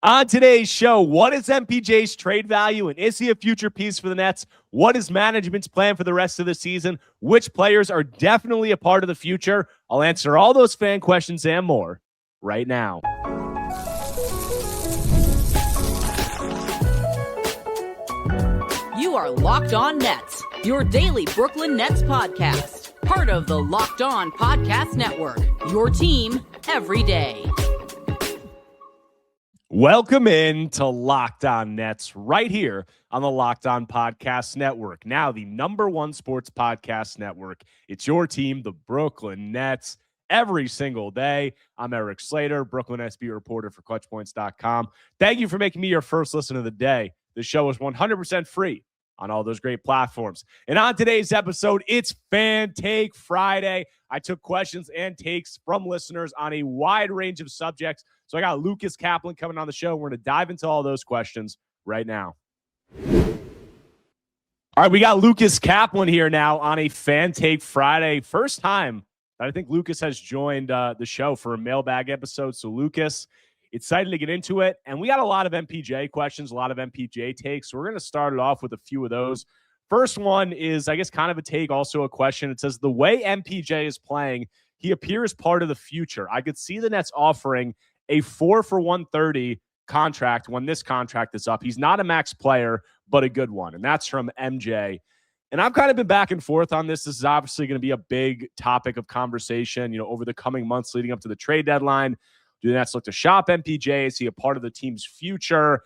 On today's show, what is MPJ's trade value and is he a future piece for the Nets? What is management's plan for the rest of the season? Which players are definitely a part of the future? I'll answer all those fan questions and more right now. You are Locked On Nets, your daily Brooklyn Nets podcast. Part of the Locked On Podcast Network, your team every day. Welcome in to Locked On Nets right here on the Locked On Podcast Network. Now the #1 sports podcast network. It's your team, the Brooklyn Nets, every single day. I'm Erik Slater, Brooklyn SB reporter for ClutchPoints.com. Thank you for making me your first listen of the day. The show is 100% free on all those great platforms. And on today's episode, it's Fan Take Friday. I took questions and takes from listeners on a wide range of subjects. So I got Lucas Kaplan coming on the show. We're going to dive into all those questions right now. All right, we got Lucas Kaplan here now on a Fan Take Friday. First time that I think Lucas has joined the show for a mailbag episode. So Lucas, excited to get into it. And we got a lot of MPJ questions, a lot of MPJ takes. So we're going to start it off with a few of those. First one is, I guess, kind of a take, also a question. It says, the way MPJ is playing, he appears part of the future. I could see the Nets offering a 4 for $130 contract when this contract is up. He's not a max player, but a good one. And that's from MJ. And I've kind of been back and forth on this. This is obviously going to be a big topic of conversation, over the coming months leading up to the trade deadline. Do the Nets look to shop MPJ? Is he a part of the team's future?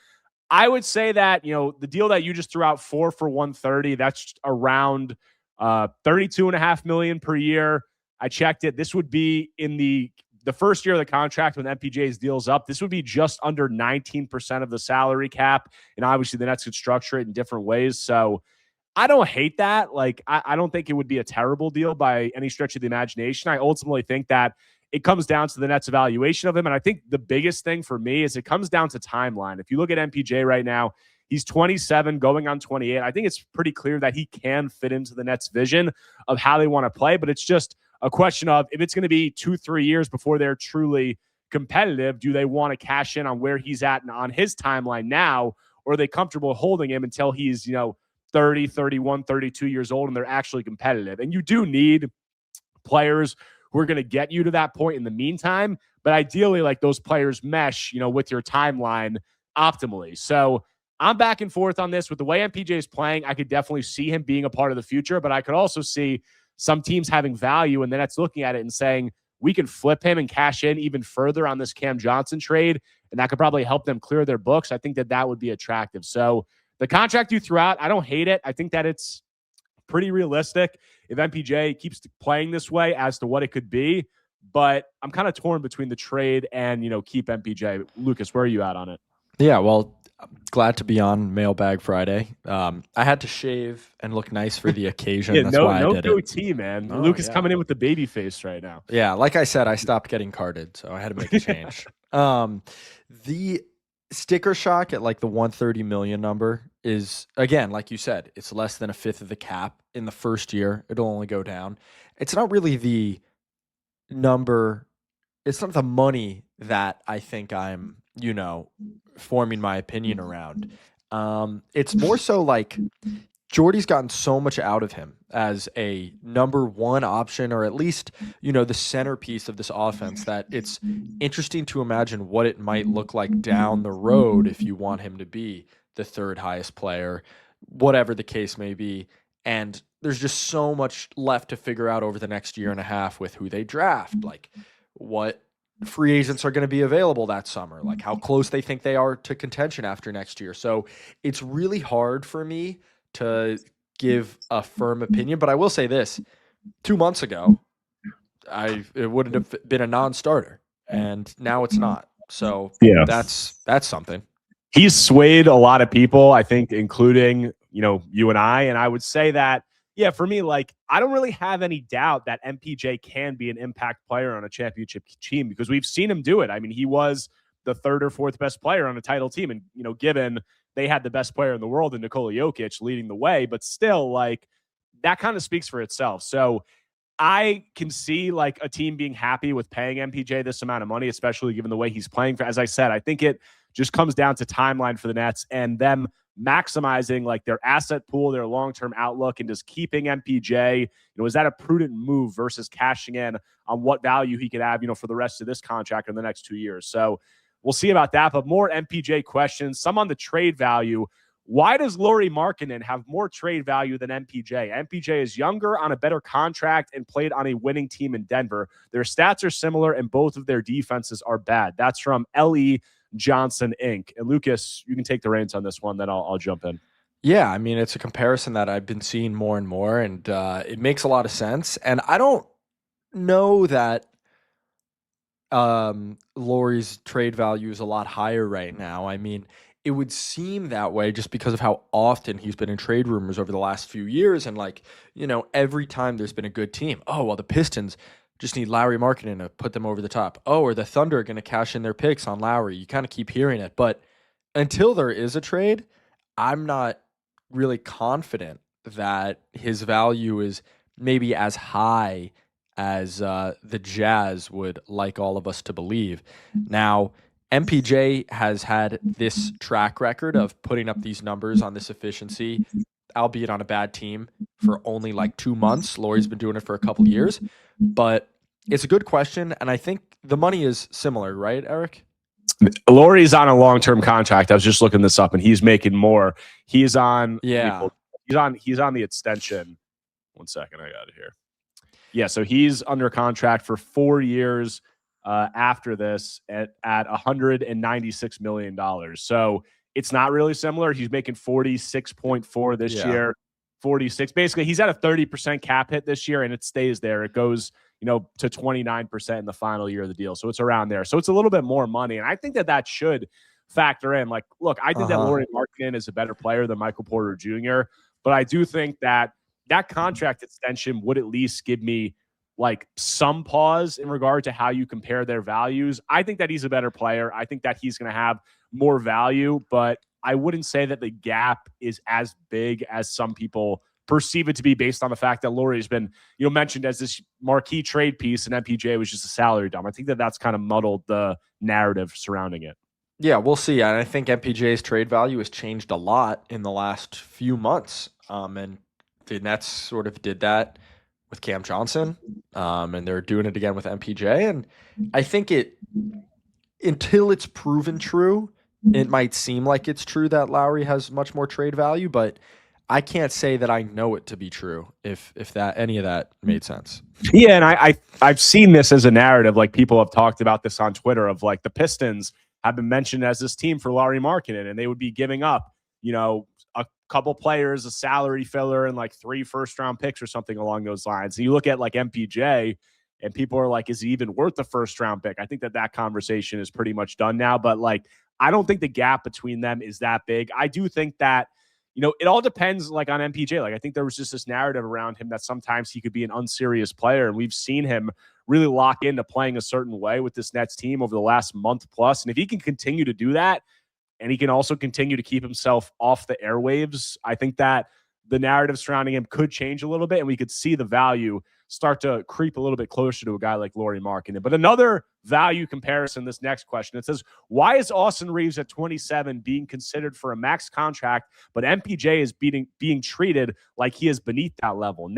I would say that, the deal that you just threw out, 4 for $130, that's around $32.5 million per year. I checked it. This would be in the first year of the contract when MPJ's deal's up. This would be just under 19% of the salary cap. And obviously the Nets could structure it in different ways. So I don't hate that. I don't think it would be a terrible deal by any stretch of the imagination. I ultimately think that it comes down to the Nets' evaluation of him. And I think the biggest thing for me is it comes down to timeline. If you look at MPJ right now, he's 27 going on 28. I think it's pretty clear that he can fit into the Nets' vision of how they want to play. But it's just a question of if it's going to be 2-3 years before they're truly competitive, do they want to cash in on where he's at and on his timeline now, or are they comfortable holding him until he's, 30, 31, 32 years old and they're actually competitive? And you do need players who are going to get you to that point in the meantime, but ideally, those players mesh, with your timeline optimally. So I'm back and forth on this. With the way MPJ is playing, I could definitely see him being a part of the future, but I could also see some teams having value and then that's looking at it and saying, we can flip him and cash in even further on this Cam Johnson trade, and that could probably help them clear their books. I think that would be attractive. So the contract you threw out, I don't hate it. I think that it's pretty realistic if MPJ keeps playing this way as to what it could be, but I'm kind of torn between the trade and, keep MPJ. Lucas, where are you at on it? Yeah, well, glad to be on Mailbag Friday. I had to shave and look nice for the occasion. Yeah, That's why I did goatee, it. man. Luke is coming in with the baby face right now. Yeah, like I said, I stopped getting carded, so I had to make a change. The sticker shock at the 130 million number is, again, like you said, it's less than a fifth of the cap. In the first year, it'll only go down. It's not really the number. It's not the money that I think I'm, forming my opinion around. It's more so Jordy's gotten so much out of him as a number one option, or at least, the centerpiece of this offense, that it's interesting to imagine what it might look like down the road if you want him to be the third highest player, whatever the case may be. And there's just so much left to figure out over the next year and a half with who they draft, what free agents are going to be available that summer, how close they think they are to contention after next year. So it's really hard for me to give a firm opinion, but I will say this: 2 months ago, it wouldn't have been a non-starter, and now it's not. So yeah, that's something. He's swayed a lot of people, I think, including you and I. And I would say that, yeah, for me, I don't really have any doubt that MPJ can be an impact player on a championship team because we've seen him do it. I mean, he was the third or fourth best player on a title team, and given they had the best player in the world in Nikola Jokic leading the way, but still, that kind of speaks for itself. So I can see a team being happy with paying MPJ this amount of money, especially given the way he's playing. As I said, I think it just comes down to timeline for the Nets and them maximizing like their asset pool, their long-term outlook, and just keeping MPJ. Is that a prudent move versus cashing in on what value he could have, for the rest of this contract in the next 2 years? So we'll see about that, but more MPJ questions, some on the trade value. Why does Lauri Markkanen have more trade value than MPJ? MPJ is younger, on a better contract, and played on a winning team in Denver. Their stats are similar, and both of their defenses are bad. That's from L.E. Johnson Inc. And Lucas, you can take the reins on this one, then I'll jump in. Yeah, I mean, it's a comparison that I've been seeing more and more, and it makes a lot of sense. And I don't know that Lauri's trade value is a lot higher right now. I mean, it would seem that way just because of how often he's been in trade rumors over the last few years. And every time there's been a good team, oh, well, the Pistons just need Lauri Markkanen to put them over the top. Oh, or the Thunder are going to cash in their picks on Lauri. You kind of keep hearing it. But until there is a trade, I'm not really confident that his value is maybe as high as the Jazz would like all of us to believe. Now, MPJ has had this track record of putting up these numbers on this efficiency, albeit on a bad team, for only like 2 months. Lauri's been doing it for a couple years, but it's a good question, and I think the money is similar, right, Erik? Lauri's on a long-term contract. I was just looking this up, and he's making more. He's on he's on the extension. 1 second, I got it here. Yeah, so he's under contract for 4 years. After this at $196 million. So it's not really similar. He's making 46.4 this year, 46. Basically, he's at a 30% cap hit this year, and it stays there. It goes, to 29% in the final year of the deal. So it's around there. So it's a little bit more money. And I think that should factor in. Like, look, I think that Lauri Markkanen is a better player than Michael Porter Jr., but I do think that contract extension would at least give me like some pause in regard to how you compare their values. I think that he's a better player. I think that he's going to have more value, but I wouldn't say that the gap is as big as some people perceive it to be based on the fact that Lauri has been, mentioned as this marquee trade piece and MPJ was just a salary dump. I think that that's kind of muddled the narrative surrounding it. Yeah, we'll see. And I think MPJ's trade value has changed a lot in the last few months. And the Nets sort of did that with Cam Johnson, and they're doing it again with MPJ. And I think until it's proven true, it might seem like it's true that Lauri has much more trade value, but I can't say that I know it to be true if that any of that made sense. Yeah, and I've seen this as a narrative. Like, people have talked about this on Twitter of like the Pistons have been mentioned as this team for Lauri Markkanen, and they would be giving up, a couple players, a salary filler, and like 3 first-round picks or something along those lines. And you look at like MPJ, and people are like, is he even worth the first-round pick? I think that conversation is pretty much done now. But like, I don't think the gap between them is that big. I do think that, it all depends like on MPJ. Like, I think there was just this narrative around him that sometimes he could be an unserious player, and we've seen him really lock into playing a certain way with this Nets team over the last month plus. And if he can continue to do that, and he can also continue to keep himself off the airwaves, I think that the narrative surrounding him could change a little bit, and we could see the value start to creep a little bit closer to a guy like Lauri Markkanen. But another value comparison, this next question, it says, why is Austin Reaves at 27 being considered for a max contract, but MPJ is being treated like he is beneath that level?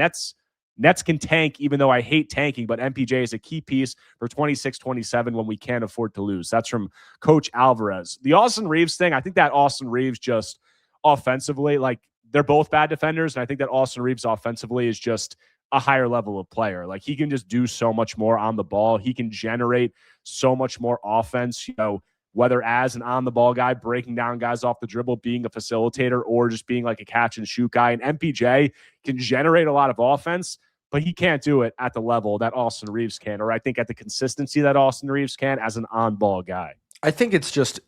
Nets can tank, even though I hate tanking, but MPJ is a key piece for 26-27 when we can't afford to lose. That's from Coach Alvarez. The Austin Reaves thing, I think that Austin Reaves just offensively, like, they're both bad defenders, and I think that Austin Reaves offensively is just a higher level of player. Like, he can just do so much more on the ball. He can generate so much more offense, whether as an on-the-ball guy, breaking down guys off the dribble, being a facilitator, or just being like a catch-and-shoot guy. And MPJ can generate a lot of offense, but he can't do it at the level that Austin Reaves can, or I think at the consistency that Austin Reaves can as an on-ball guy. I think it's just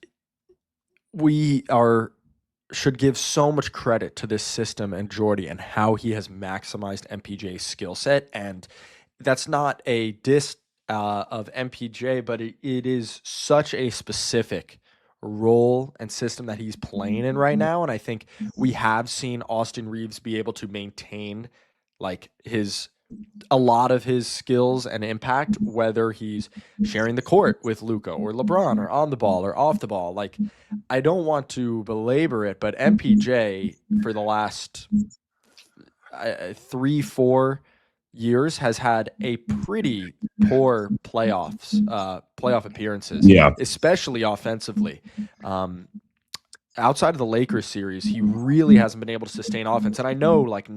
should give so much credit to this system and Jordy and how he has maximized MPJ's skill set. And that's not a diss of MPJ, but it is such a specific role and system that he's playing in right now. And I think we have seen Austin Reaves be able to maintain like his a lot of his skills and impact, whether he's sharing the court with Luka or LeBron or on the ball or off the ball. Like, I don't want to belabor it, but MPJ for the last 3-4 years has had a pretty poor playoff appearances, Yeah. especially offensively. Outside of the Lakers series, he really hasn't been able to sustain offense. And I know, like,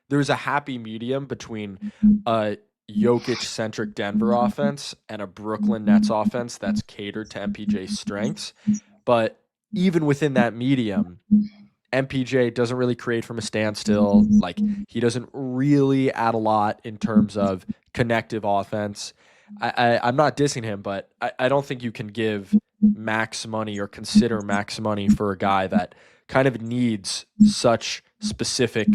there's a happy medium between a Jokic-centric Denver offense and a Brooklyn Nets offense that's catered to MPJ's strengths. But even within that medium, MPJ doesn't really create from a standstill. Like, he doesn't really add a lot in terms of connective offense. I'm not dissing him, but I don't think you can give max money or consider max money for a guy that kind of needs such a specific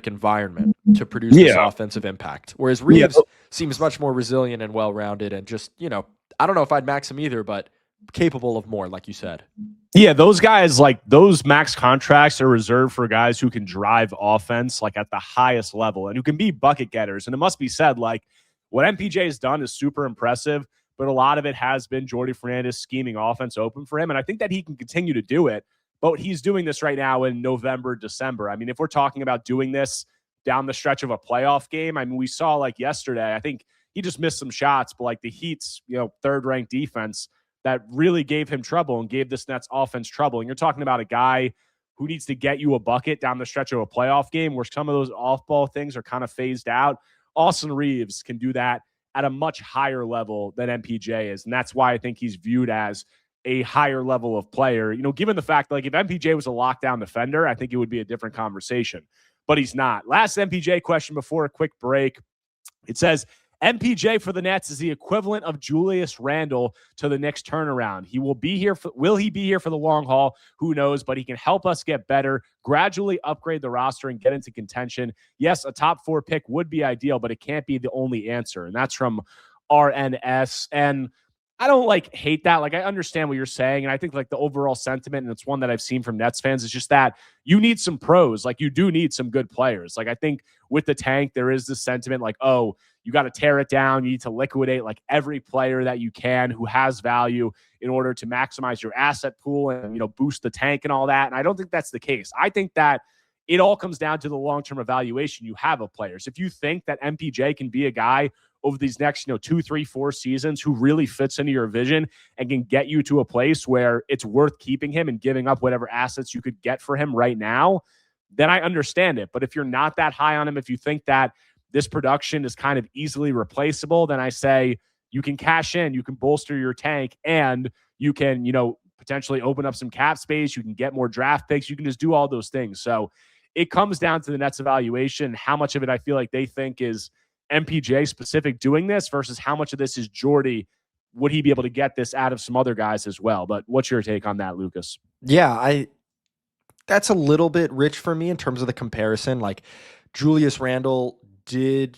environment to produce this offensive impact. Whereas Reaves seems much more resilient and well-rounded and just, I don't know if I'd max him either, but capable of more, like you said. Yeah, those guys, like, those max contracts are reserved for guys who can drive offense, like, at the highest level and who can be bucket getters. And it must be said, like, what MPJ has done is super impressive, but a lot of it has been Jordi Fernandez scheming offense open for him. And I think that he can continue to do it, but he's doing this right now in November, December. I mean, if we're talking about doing this down the stretch of a playoff game, I mean, we saw, like, yesterday, I think he just missed some shots, but, like, the Heat's, third-ranked defense that really gave him trouble and gave this Nets offense trouble. And you're talking about a guy who needs to get you a bucket down the stretch of a playoff game where some of those off-ball things are kind of phased out. Austin Reaves can do that at a much higher level than MPJ is. And that's why I think he's viewed as a higher level of player. Given the fact, like, if MPJ was a lockdown defender, I think it would be a different conversation. But he's not. Last MPJ question before a quick break. It says, MPJ for the Nets is the equivalent of Julius Randle to the Knicks turnaround. Will he be here for the long haul? Who knows? But he can help us get better, gradually upgrade the roster, and get into contention. Yes, a top 4 pick would be ideal, but it can't be the only answer. And that's from RNS. And I don't hate that. I understand what you're saying. And I think the overall sentiment, and it's one that I've seen from Nets fans, is just that you need some pros. You do need some good players. I think with the tank, there is this sentiment oh, you got to tear it down. You need to liquidate every player that you can who has value in order to maximize your asset pool and, boost the tank and all that. And I don't think that's the case. I think that it all comes down to the long-term evaluation you have of players. If you think that MPJ can be a guy over these next, 2, 3, 4 seasons who really fits into your vision and can get you to a place where it's worth keeping him and giving up whatever assets you could get for him right now, then I understand it. But if you're not that high on him, if you think that this production is kind of easily replaceable, then I say you can cash in, you can bolster your tank, and you can, potentially open up some cap space. You can get more draft picks. You can just do all those things. So it comes down to the Nets evaluation, how much of it I feel like they think is MPJ specific doing this versus how much of this is Jordy. Would he be able to get this out of some other guys as well? But what's your take on that, Lucas? Yeah, that's a little bit rich for me in terms of the comparison. Julius Randle did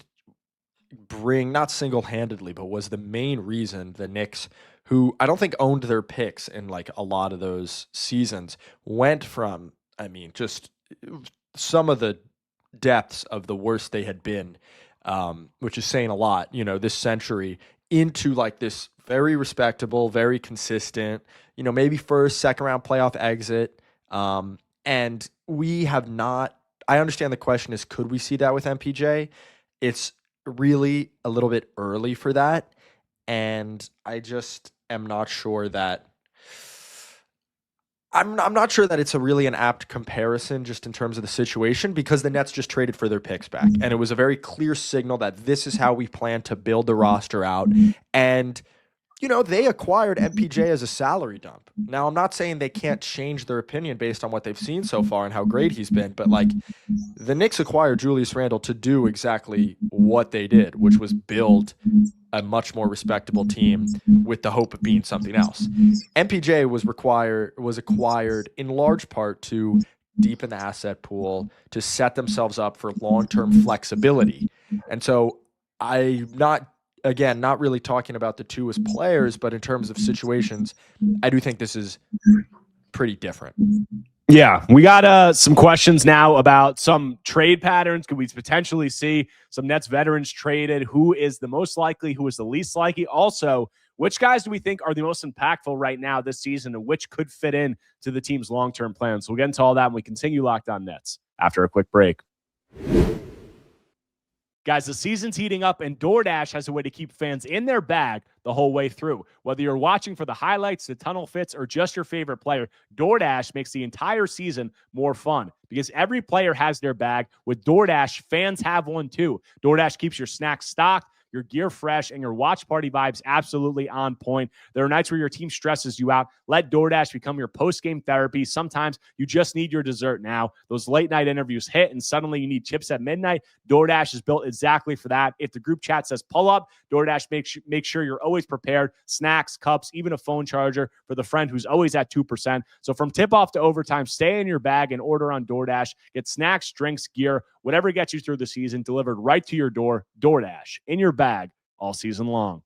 bring, not single-handedly, but was the main reason the Knicks, who I don't think owned their picks in a lot of those seasons, went from, just some of the depths of the worst they had been, which is saying a lot, this century, into this very respectable, very consistent, maybe first, second round playoff exit. And we have not, I understand the question is, could we see that with MPJ? It's really a little bit early for that. And I just am not sure that, I'm not sure that it's really an apt comparison just in terms of the situation, because the Nets just traded for their picks back. And it was a very clear signal that this is how we plan to build the roster out. And, they acquired MPJ as a salary dump. Now, I'm not saying they can't change their opinion based on what they've seen so far and how great he's been, but the Knicks acquired Julius Randle to do exactly what they did, which was build a much more respectable team with the hope of being something else. MPJ was acquired in large part to deepen the asset pool, to set themselves up for long-term flexibility. And so I'm not really talking about the two as players, but in terms of situations, I do think this is pretty different. Yeah, we got some questions now about some trade patterns. Could we potentially see some Nets veterans traded? Who is the most likely? Who is the least likely? Also, which guys do we think are the most impactful right now this season, and which could fit in to the team's long-term plans? So we'll get into all that when we continue Locked On Nets after a quick break. Guys, the season's heating up, and DoorDash has a way to keep fans in their bag the whole way through. Whether you're watching for the highlights, the tunnel fits, or just your favorite player, DoorDash makes the entire season more fun because every player has their bag. With DoorDash, fans have one too. DoorDash keeps your snacks stocked, your gear fresh, and your watch party vibes absolutely on point. There are nights where your team stresses you out. Let DoorDash become your post-game therapy. Sometimes you just need your dessert now. Those late-night interviews hit, and suddenly you need chips at midnight. DoorDash is built exactly for that. If the group chat says pull up, DoorDash makes sure you're always prepared. Snacks, cups, even a phone charger for the friend who's always at 2%. So from tip-off to overtime, stay in your bag and order on DoorDash. Get snacks, drinks, gear, whatever gets you through the season, delivered right to your door. DoorDash, in your bag all season long.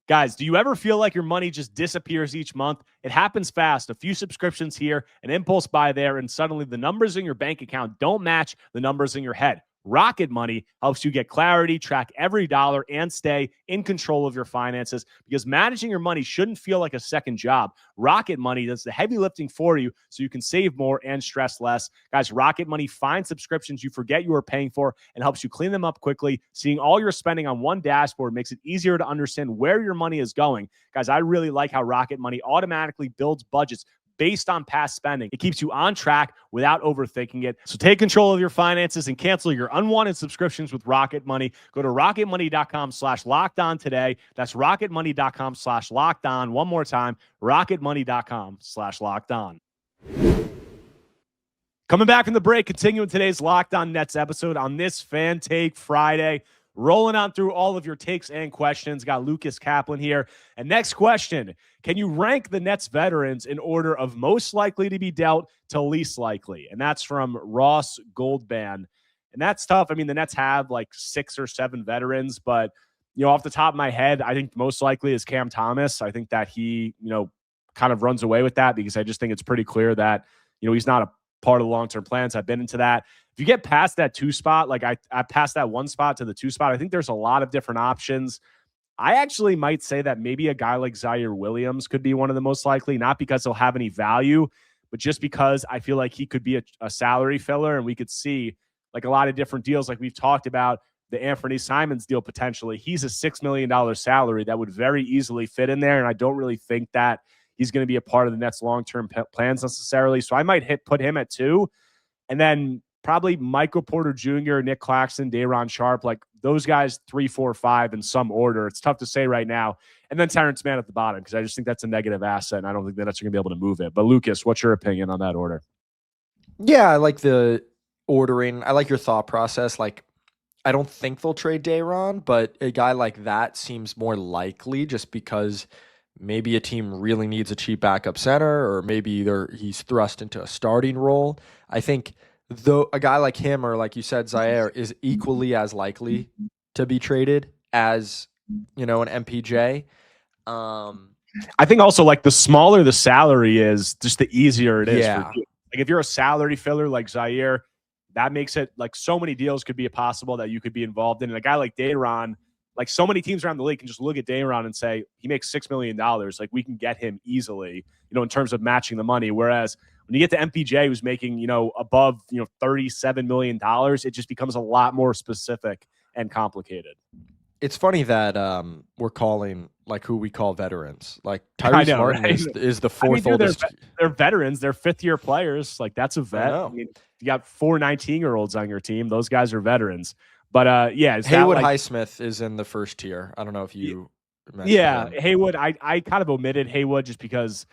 Guys, do you ever feel like your money just disappears each month? It happens fast. A few subscriptions here, an impulse buy there, and suddenly the numbers in your bank account don't match the numbers in your head. Rocket Money helps you get clarity, track every dollar, and stay in control of your finances because managing your money shouldn't feel like a second job. Rocket Money does the heavy lifting for you so you can save more and stress less. Guys, Rocket Money finds subscriptions you forget you were paying for and helps you clean them up quickly. Seeing all your spending on one dashboard makes it easier to understand where your money is going. Guys, I really like how Rocket Money automatically builds budgets based on past spending. It keeps you on track without overthinking it. So take control of your finances and cancel your unwanted subscriptions with Rocket Money. Go to rocketmoney.com/lockedon today. That's rocketmoney.com/lockedon. One more time, rocketmoney.com/lockedon. Coming back from the break, continuing today's Locked On Nets episode on this Fan Take Friday. Rolling on through all of your takes and questions. Got Lucas Kaplan here. And next question, can you rank the Nets veterans in order of most likely to be dealt to least likely? And that's from Ross Goldban. And that's tough. I mean, the Nets have like 6 or 7 veterans, but, off the top of my head, I think most likely is Cam Thomas. I think that he, kind of runs away with that because I just think it's pretty clear that, he's not a part of the long-term plans. I've been into that. If you get past that 2 spot, like I passed that 1 spot to the 2 spot, I think there's a lot of different options. I actually might say that maybe a guy like Zaire Williams could be one of the most likely, not because he'll have any value, but just because I feel like he could be a salary filler and we could see like a lot of different deals. Like we've talked about the Anthony Simons deal potentially. He's a $6 million salary that would very easily fit in there. And I don't really think that he's going to be a part of the Nets long-term plans necessarily. So I might put him at 2. And then probably Michael Porter Jr., Nick Claxton, Day'Ron Sharpe, like those guys 3, 4, 5 in some order. It's tough to say right now. And then Terrence Mann at the bottom because I just think that's a negative asset, and I don't think the Nets are going to be able to move it. But Lucas, what's your opinion on that order? Yeah, I like the ordering. I like your thought process. Like, I don't think they'll trade Day'Ron, but a guy like that seems more likely just because maybe a team really needs a cheap backup center, or maybe he's thrust into a starting role. I think though a guy like him, or like you said, Zaire, is equally as likely to be traded as, an MPJ. I think also like the smaller the salary is, just the easier it is. Yeah. For you. Like if you're a salary filler like Zaire, that makes it like so many deals could be possible that you could be involved in. And a guy like Day'Ron, like so many teams around the league can just look at Day'Ron and say, he makes $6 million. Like we can get him easily, in terms of matching the money. Whereas when you get to MPJ, who's making, above, $37 million, it just becomes a lot more specific and complicated. It's funny that we're calling like who we call veterans. Like Tyrese Martin is the 4th oldest. They're veterans. They're 5th-year players. Like that's a vet. I mean, you got 4 19-year-olds on your team. Those guys are veterans. But yeah, Haywood Highsmith is in the first tier. I don't know if you mentioned him. Haywood. I kind of omitted Haywood just because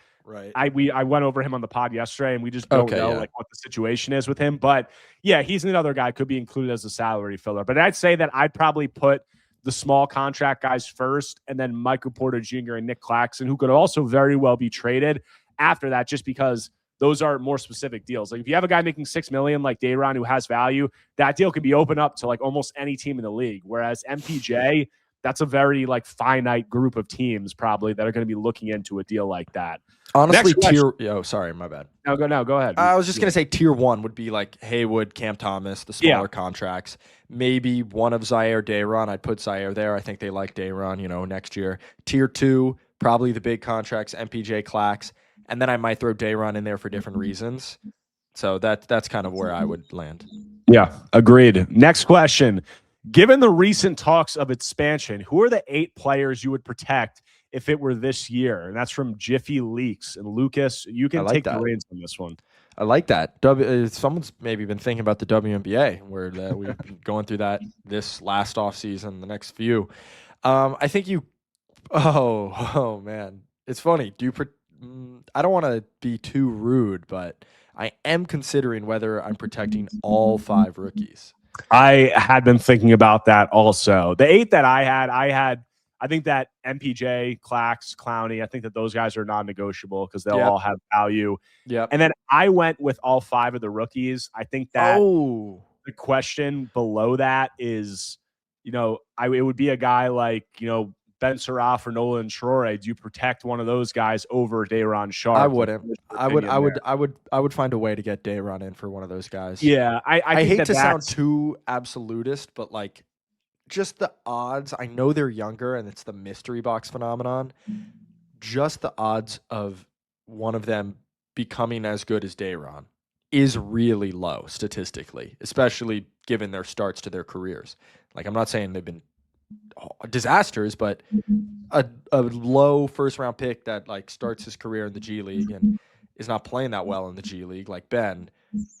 I went over him on the pod yesterday and we just don't know like what the situation is with him. But yeah, he's another guy could be included as a salary filler. But I'd say that I'd probably put the small contract guys first, and then Michael Porter Jr. and Nick Claxton, who could also very well be traded after that, just because those are more specific deals. Like if you have a guy making $6 million like Day'Ron who has value, that deal could be open up to like almost any team in the league. Whereas MPJ, that's a very like finite group of teams probably that are going to be looking into a deal like that. Honestly, sorry, my bad. No, go ahead. I was just gonna say tier 1 would be like Haywood, Cam Thomas, the smaller contracts. Maybe one of Zaire, Dayron. I'd put Zaire there. I think they like Dayron, next year. Tier 2, probably the big contracts, MPJ, Clax, and then I might throw Dayron in there for different reasons. So that's kind of where I would land. Yeah, agreed. Next question. Given the recent talks of expansion, who are the 8 players you would protect if it were this year? And that's from Jiffy Leaks. And Lucas, you can take the reins on this one. I like that. Someone's maybe been thinking about the WNBA, where we've been going through that this last offseason, the next few. I think you – oh, man. It's funny. I don't want to be too rude, but I am considering whether I'm protecting all 5 rookies. I had been thinking about that also. The 8 that I think that MPJ, Clax, Clowney, I think that those guys are non-negotiable because they'll all have value. Yep. And then I went with all 5 of the rookies. I think that the question below that is, it would be a guy like, Ben Surratt or Nolan Troy. Do you protect one of those guys over Dayron Sharp? I wouldn't. I would find a way to get Dayron in for one of those guys. Yeah, I hate to sound too absolutist, but like just the odds. I know they're younger, and it's the mystery box phenomenon. Just the odds of one of them becoming as good as Dayron is really low statistically, especially given their starts to their careers. Like, I'm not saying they've been disasters, but a low first round pick that like starts his career in the G League and is not playing that well in the G League, like Ben,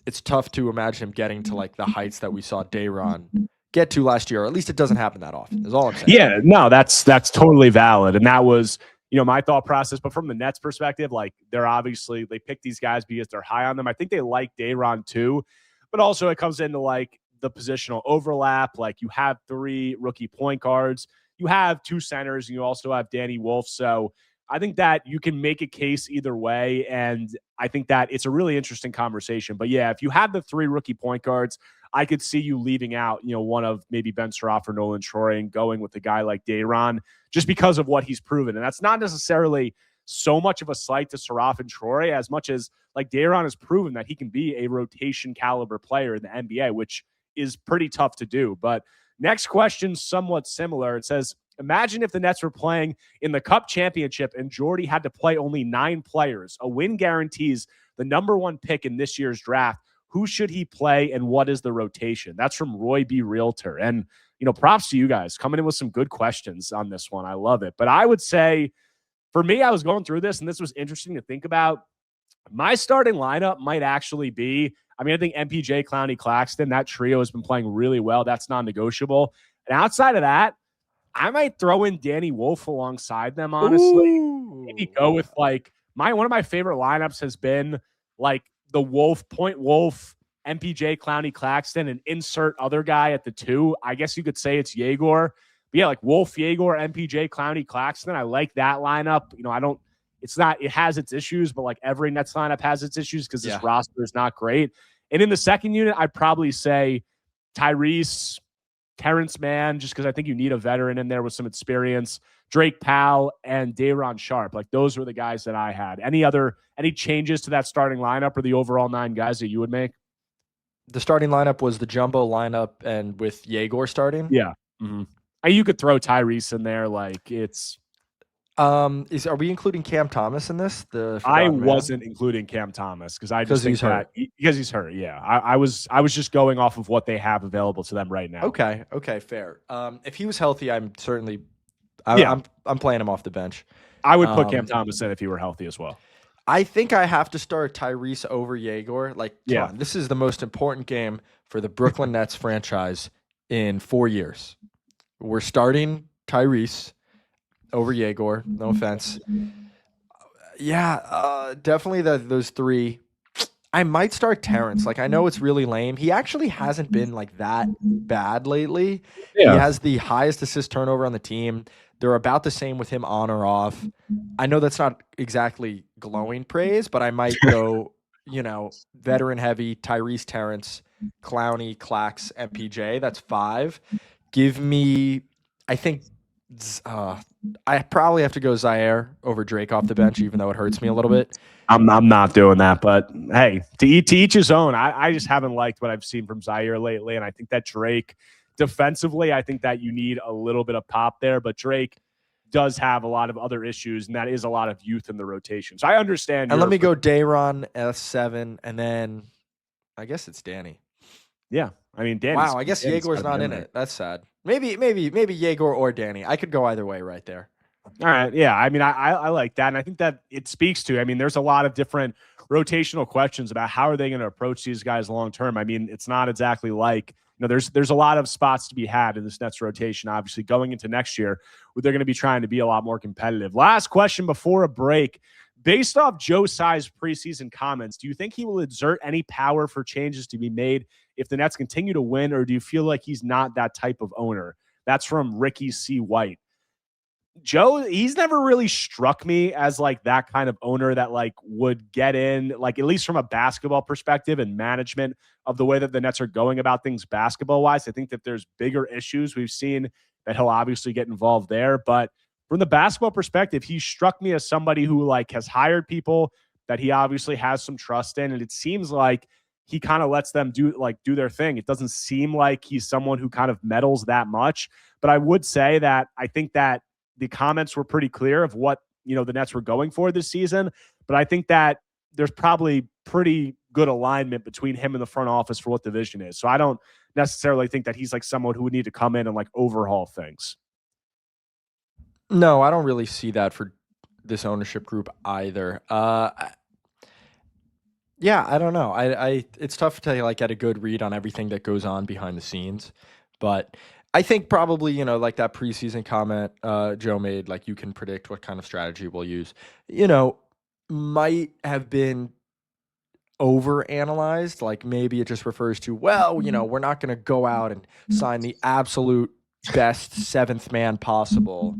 it's tough to imagine him getting to like the heights that we saw Dayron get to last year. Or at least it doesn't happen that often, is all I'm saying. Yeah, no, that's totally valid. And that was, my thought process. But from the Nets perspective, like they pick these guys because they're high on them. I think they like Dayron too, but also it comes into like the positional overlap. Like, you have 3 rookie point guards, you have 2 centers, and you also have Danny Wolf. So I think that you can make a case either way. And I think that it's a really interesting conversation. But yeah, if you have the 3 rookie point guards, I could see you leaving out, one of maybe Ben Surratt or Nolan Troy and going with a guy like Dayron just because of what he's proven. And that's not necessarily so much of a slight to Surratt and Troy as much as like Dayron has proven that he can be a rotation caliber player in the NBA, which is pretty tough to do. But next question, somewhat similar. It says, imagine if the Nets were playing in the Cup Championship and Jordy had to play only 9 players. A win guarantees the number 1 pick in this year's draft. Who should he play and what is the rotation? That's from Roy B. Realtor. And, props to you guys coming in with some good questions on this one. I love it. But I would say, for me, I was going through this, and this was interesting to think about. My starting lineup might actually be, I think MPJ, Clowney, Claxton, that trio has been playing really well. That's non-negotiable. And outside of that, I might throw in Danny Wolf alongside them, honestly. Ooh. Maybe go with like one of my favorite lineups has been like the Wolf, Point Wolf, MPJ, Clowney, Claxton, and insert other guy at the 2. I guess you could say it's Yegor. But yeah, like Wolf, Yegor, MPJ, Clowney, Claxton. I like that lineup. It has its issues, but like every Nets lineup has its issues because this roster is not great. And in the second unit, I'd probably say Tyrese, Terrence Mann, just because I think you need a veteran in there with some experience, Drake Powell, and Dayron Sharp. Like, those were the guys that I had. Any changes to that starting lineup or the overall 9 guys that you would make? The starting lineup was the jumbo lineup and with Yegor starting? Yeah. Mm-hmm. You could throw Tyrese in there. Like, it's... Are we including Cam Thomas in this? I wasn't including Cam Thomas because I just think that because he's hurt. Yeah, I was just going off of what they have available to them right now. Okay, fair. If he was healthy, I'm certainly, I'm playing him off the bench. I would put Cam Thomas in if he were healthy as well. I think I have to start Tyrese over Yegor. Like, come on, this is the most important game for the Brooklyn Nets franchise in 4 years. We're starting Tyrese over Yegor, no offense. Yeah, definitely those 3. I might start Terrence. Like, I know it's really lame. He actually hasn't been like that bad lately. Yeah. He has the highest assist turnover on the team. They're about the same with him on or off. I know that's not exactly glowing praise, but I might go, veteran heavy, Tyrese, Terrence, Clowney, Clax, MPJ. That's 5. Give me, I think, I probably have to go Zaire over Drake off the bench, even though it hurts me a little bit. I'm not doing that, but hey, to each his own. I just haven't liked what I've seen from Zaire lately, and I think that Drake defensively, I think that you need a little bit of pop there, but Drake does have a lot of other issues, and that is a lot of youth in the rotation. So I understand. And let me go Dayron S7, and then I guess it's Danny. Yeah, I mean, Danny. Wow, I guess Yegor's not in it. That's sad. Maybe Yegor or Danny. I could go either way right there. All right. Yeah. I mean, I like that. And I think that it speaks to, I mean, there's a lot of different rotational questions about how are they going to approach these guys long term. I mean, it's not exactly like, there's a lot of spots to be had in this Nets rotation, obviously, going into next year, where they're going to be trying to be a lot more competitive. Last question before a break. Based off Joe Tsai's preseason comments, do you think he will exert any power for changes to be made if the Nets continue to win, or do you feel like he's not that type of owner? That's from Ricky C. White. Joe, he's never really struck me as like that kind of owner that like would get in, like at least from a basketball perspective and management of the way that the Nets are going about things basketball wise. I think that there's bigger issues. We've seen that he'll obviously get involved there, but from the basketball perspective, he struck me as somebody who like has hired people that he obviously has some trust in. And it seems like he kind of lets them do their thing. It doesn't seem like he's someone who kind of meddles that much, but I would say that I think that the comments were pretty clear of what, the Nets were going for this season. But I think that there's probably pretty good alignment between him and the front office for what the vision is. So I don't necessarily think that he's like someone who would need to come in and like overhaul things. No, I don't really see that for this ownership group either. Yeah, I don't know. It's tough to like get a good read on everything that goes on behind the scenes, but I think probably, like that preseason comment Joe made, like you can predict what kind of strategy we'll use, might have been overanalyzed. Like maybe it just refers to, well, we're not going to go out and sign the absolute best seventh man possible.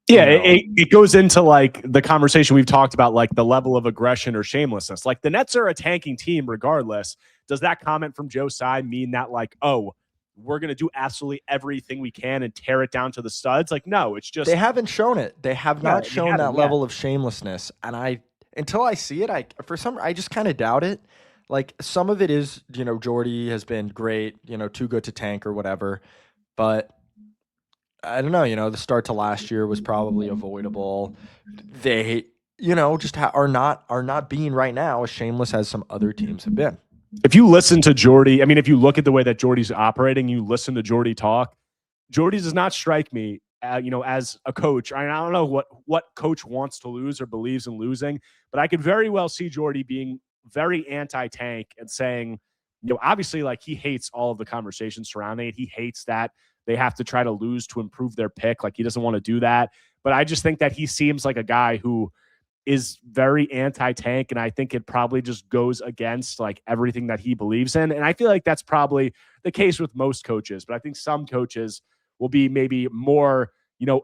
Yeah, it goes into like the conversation we've talked about, like the level of aggression or shamelessness. Like the Nets are a tanking team regardless. Does that comment from Joe Tsai mean that like, oh, we're going to do absolutely everything we can and tear it down to the studs? Like, no, it's just... They haven't shown it. They have not shown that level of shamelessness. And until I see it, I just kind of doubt it. Like some of it is, Jordy has been great, too good to tank or whatever. But I don't know, the start to last year was probably avoidable. They, just are not being right now as shameless as some other teams have been. If you listen to Jordy, I mean, if you look at the way that Jordy's operating, you listen to Jordy talk, Jordy does not strike me, as a coach. I don't know what coach wants to lose or believes in losing, but I could very well see Jordy being very anti-tank and saying, obviously, like he hates all of the conversations surrounding it. He hates that they have to try to lose to improve their pick. Like he doesn't want to do that. But I just think that he seems like a guy who is very anti-tank, and I think it probably just goes against like everything that he believes in. And I feel like that's probably the case with most coaches, but I think some coaches will be maybe more,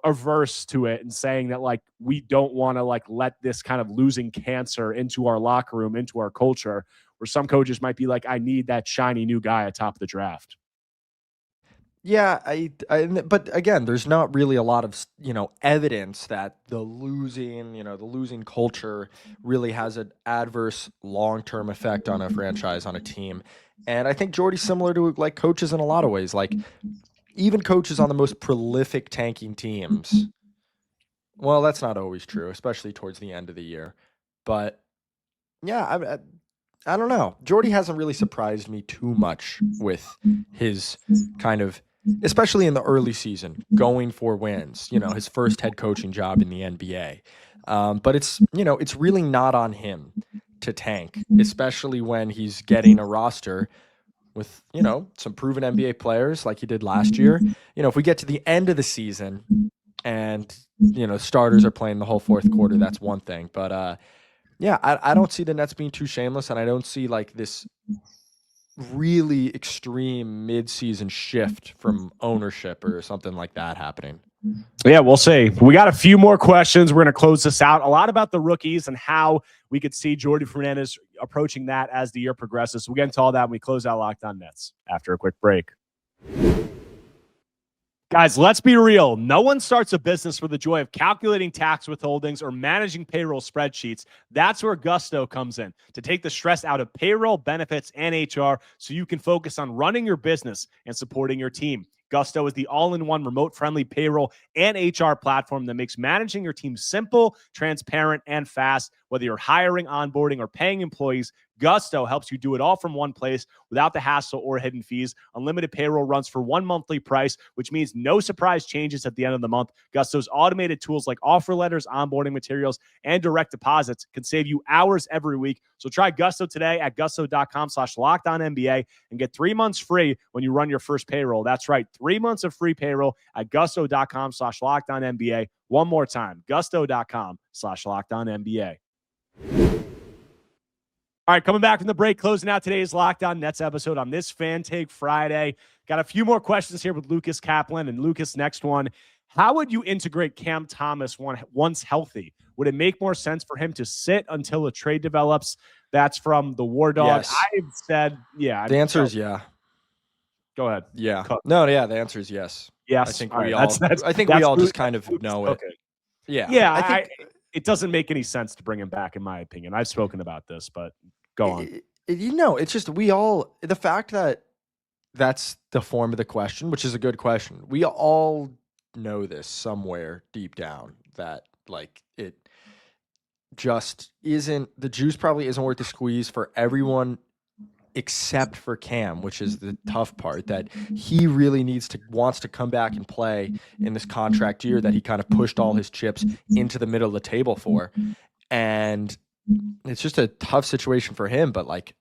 averse to it and saying that like we don't want to like let this kind of losing cancer into our locker room, into our culture, where some coaches might be like, I need that shiny new guy atop of the draft. Yeah, but again, there's not really a lot of, evidence that the losing culture really has an adverse long-term effect on a franchise, on a team. And I think Jordy's similar to like coaches in a lot of ways, like even coaches on the most prolific tanking teams. Well, that's not always true, especially towards the end of the year. But yeah, I don't know. Jordy hasn't really surprised me too much with his kind of, especially in the early season, going for wins, his first head coaching job in the NBA. But it's really not on him to tank, especially when he's getting a roster with, some proven NBA players like he did last year. If we get to the end of the season and, starters are playing the whole fourth quarter, that's one thing. But I don't see the Nets being too shameless, and I don't see like this really extreme mid-season shift from ownership or something like that happening. Yeah, we'll see. We got a few more questions. We're going to close this out. A lot about the rookies and how we could see Jordy Fernandez approaching that as the year progresses. So we'll get into all that when we close out Locked On Nets after a quick break. Guys, let's be real. No one starts a business for the joy of calculating tax withholdings or managing payroll spreadsheets. That's where Gusto comes in to take the stress out of payroll, benefits, and HR so you can focus on running your business and supporting your team. Gusto is the all-in-one remote-friendly payroll and HR platform that makes managing your team simple, transparent, and fast. Whether you're hiring, onboarding, or paying employees, Gusto helps you do it all from one place without the hassle or hidden fees. Unlimited payroll runs for one monthly price, which means no surprise changes at the end of the month. Gusto's automated tools like offer letters, onboarding materials, and direct deposits can save you hours every week. So try Gusto today at gusto.com/lockedonnba and get 3 months free when you run your first payroll. That's right, 3 months of free payroll at gusto.com/lockedonnba. One more time, gusto.com/lockedonnba. All right, coming back from the break, closing out today's Locked On Nets episode on this Fan Take Friday. Got a few more questions here with Lucas Kaplan. And Lucas, next one, how would you integrate Cam Thomas once healthy? Would it make more sense for him to sit until a trade develops? That's from the War Dog. Yes. I've said, yeah. The answer is yeah. Go ahead. Yeah. No, yeah, the answer is yes. Yes. I think all we right. all I think we all just kind of know it. Okay. Yeah. Yeah, I think it doesn't make any sense to bring him back, in my opinion. I've spoken about this, but go on. It's just the fact that that's the form of the question, which is a good question. We all know this somewhere deep down that like it just isn't, the juice probably isn't worth the squeeze for everyone except for Cam, which is the tough part, that he really wants to come back and play in this contract year that he kind of pushed all his chips into the middle of the table for. And it's just a tough situation for him, but like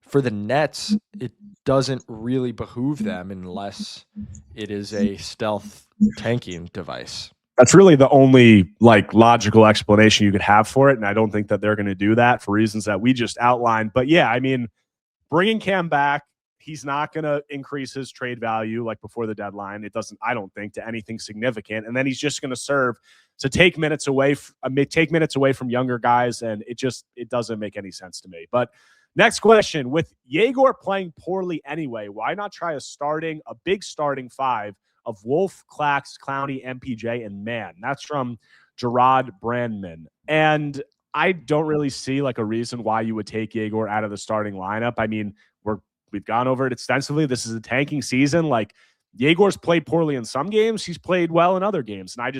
for the Nets, it doesn't really behoove them unless it is a stealth tanking device. That's really the only like logical explanation you could have for it. And I don't think that they're going to do that for reasons that we just outlined. But yeah, I mean, bringing Cam back, he's not going to increase his trade value like before the deadline. It doesn't, I don't think, to anything significant. And then he's just going to serve to take minutes away from younger guys. And it doesn't make any sense to me. But next question, with Yegor playing poorly anyway, why not try a big starting five of Wolf, Clax, Clowney, MPJ, and Mann? That's from Gerard Brandman. And I don't really see like a reason why you would take Yegor out of the starting lineup. I mean, we've gone over it extensively. This is a tanking season. Like Yegor's played poorly in some games. He's played well in other games. And I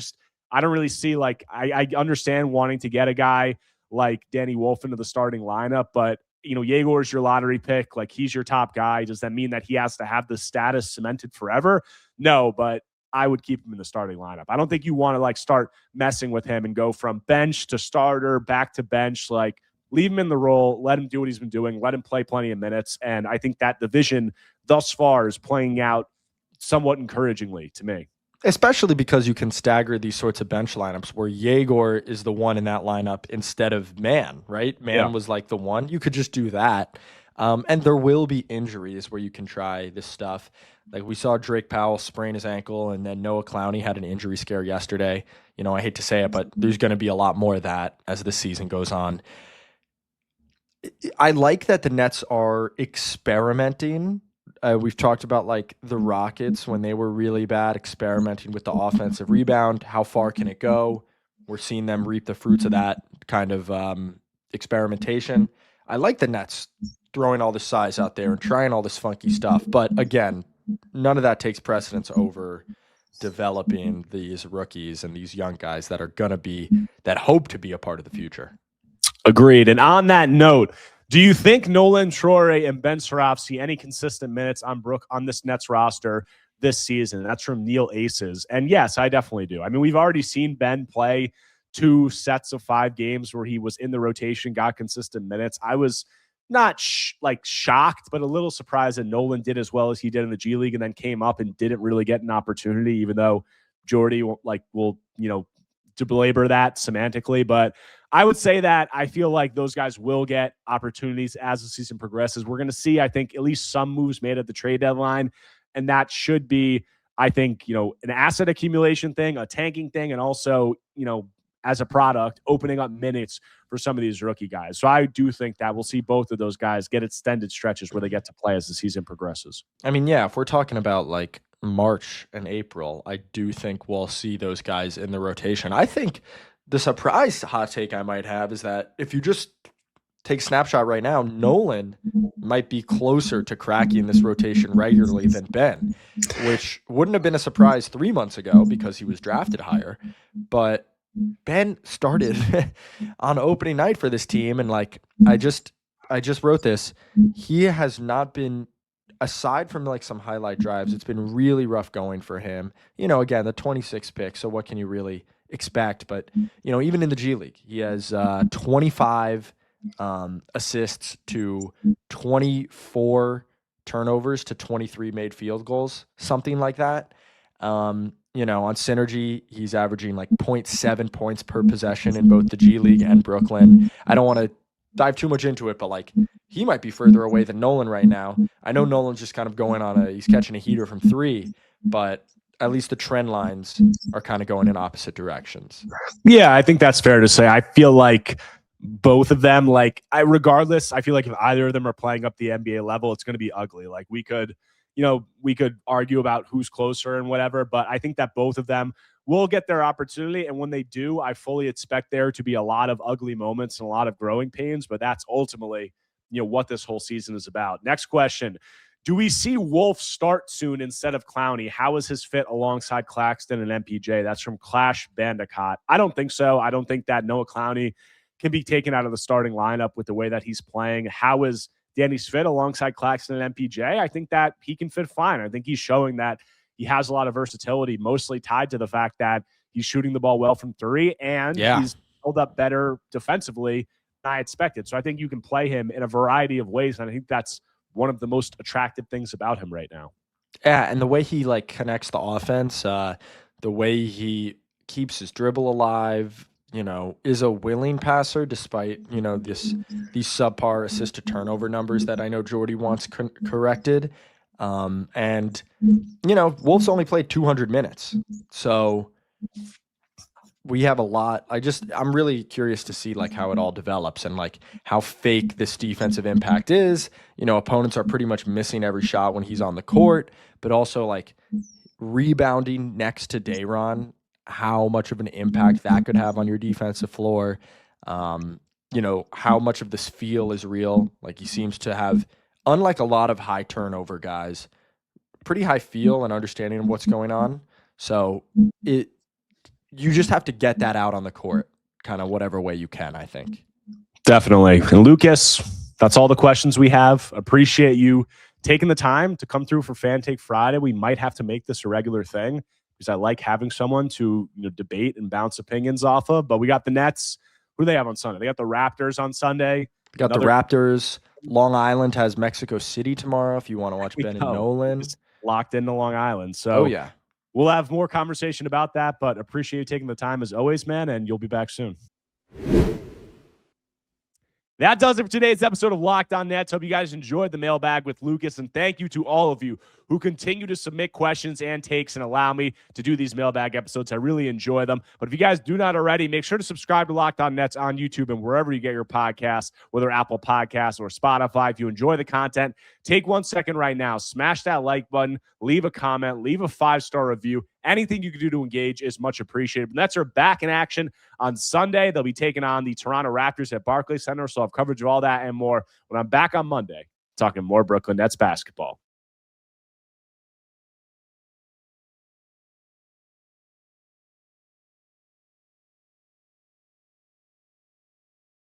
don't really see like, I understand wanting to get a guy like Danny Wolf into the starting lineup, but you know, Yegor's your lottery pick. Like he's your top guy. Does that mean that he has to have the status cemented forever? No, but I would keep him in the starting lineup. I don't think you want to like start messing with him and go from bench to starter back to bench. Like leave him in the role, let him do what he's been doing, let him play plenty of minutes. And I think that division thus far is playing out somewhat encouragingly to me. Especially because you can stagger these sorts of bench lineups where Yegor is the one in that lineup instead of Mann, right? Mann was like the one. You could just do that. And there will be injuries where you can try this stuff. Like we saw Drake Powell sprain his ankle, and then Noah Clowney had an injury scare yesterday. You know, I hate to say it, but there's going to be a lot more of that as the season goes on. I like that the Nets are experimenting. We've talked about like the Rockets when they were really bad, experimenting with the offensive rebound. How far can it go? We're seeing them reap the fruits of that kind of experimentation. I like the Nets throwing all this size out there and trying all this funky stuff. But again, none of that takes precedence over developing these rookies and these young guys that hope to be a part of the future. Agreed. And on that note, do you think Nolan Traore and Ben Saraf see any consistent minutes on this Nets roster this season? That's from Neil Aces. And yes, I definitely do. I mean, we've already seen Ben play 2 sets of 5 games where he was in the rotation, got consistent minutes. I was not shocked, but a little surprised that Nolan did as well as he did in the G League and then came up and didn't really get an opportunity, even though Jordy will to belabor that semantically. But I would say that I feel like those guys will get opportunities as the season progresses. We're going to see, I think, at least some moves made at the trade deadline. And that should be, I think, an asset accumulation thing, a tanking thing, and also, as a product, opening up minutes for some of these rookie guys. So I do think that we'll see both of those guys get extended stretches where they get to play as the season progresses. I mean, yeah, if we're talking about like March and April, I do think we'll see those guys in the rotation. I think the surprise hot take I might have is that if you just take a snapshot right now, Nolan might be closer to cracking this rotation regularly than Ben, which wouldn't have been a surprise 3 months ago because he was drafted higher. But Ben started on opening night for this team, and like I just wrote this. He has not been, aside from like some highlight drives, it's been really rough going for him. You know, again, the 26th pick, so what can you really expect? But, you know, even in the G League, he has 25 assists to 24 turnovers to 23 made field goals, something like that. You know, on Synergy, he's averaging like 0.7 points per possession in both the G League and Brooklyn. I don't want to dive too much into it, but like he might be further away than Nolan right now. I know Nolan's just kind of going on he's catching a heater from 3, but at least the trend lines are kind of going in opposite directions. Yeah, I think that's fair to say. I feel like both of them, like regardless, I feel like if either of them are playing up the NBA level, it's going to be ugly. Like we could argue about who's closer and whatever, but I think that both of them will get their opportunity. And when they do, I fully expect there to be a lot of ugly moments and a lot of growing pains, but that's ultimately, you know, what this whole season is about. Next question. Do we see Wolf start soon instead of Clowney? How is his fit alongside Claxton and MPJ? That's from Clash Bandicott. I don't think so. I don't think that Noah Clowney can be taken out of the starting lineup with the way that he's playing. How is Danny's fit alongside Claxton and MPJ? I think that he can fit fine. I think he's showing that he has a lot of versatility, mostly tied to the fact that he's shooting the ball well from 3 and he's held up better defensively than I expected. So I think you can play him in a variety of ways, and I think that's one of the most attractive things about him right now. Yeah, and the way he like connects the offense, the way he keeps his dribble alive, you know, is a willing passer despite, you know, these subpar assist to turnover numbers that I know Jordy wants corrected. And, you know, Wolves only played 200 minutes. So we have a lot. I'm really curious to see like how it all develops and like how fake this defensive impact is. You know, opponents are pretty much missing every shot when he's on the court, but also like rebounding next to Day'Ron, how much of an impact that could have on your defensive floor. You know, how much of this feel is real. Like he seems to have, unlike a lot of high turnover guys, pretty high feel and understanding of what's going on. So you just have to get that out on the court, kind of whatever way you can, I think. Definitely. And Lucas, that's all the questions we have. Appreciate you taking the time to come through for Fan Take Friday. We might have to make this a regular thing because I like having someone to, you know, debate and bounce opinions off of. But we got the Nets. Who do they have on Sunday? They got the Raptors on Sunday. We got the Raptors. Long Island has Mexico City tomorrow if you want to watch Ben and Nolan. Just locked into Long Island. So yeah. We'll have more conversation about that, but appreciate you taking the time as always, man, and you'll be back soon. That does it for today's episode of Locked On Nets. Hope you guys enjoyed the mailbag with Lucas, and thank you to all of you who continue to submit questions and takes and allow me to do these mailbag episodes. I really enjoy them. But if you guys do not already, make sure to subscribe to Locked On Nets on YouTube and wherever you get your podcasts, whether Apple Podcasts or Spotify. If you enjoy the content, take 1 second right now, smash that like button, leave a comment, leave a 5-star review. Anything you can do to engage is much appreciated. The Nets are back in action on Sunday. They'll be taking on the Toronto Raptors at Barclays Center, so I'll have coverage of all that and more when I'm back on Monday talking more Brooklyn Nets basketball.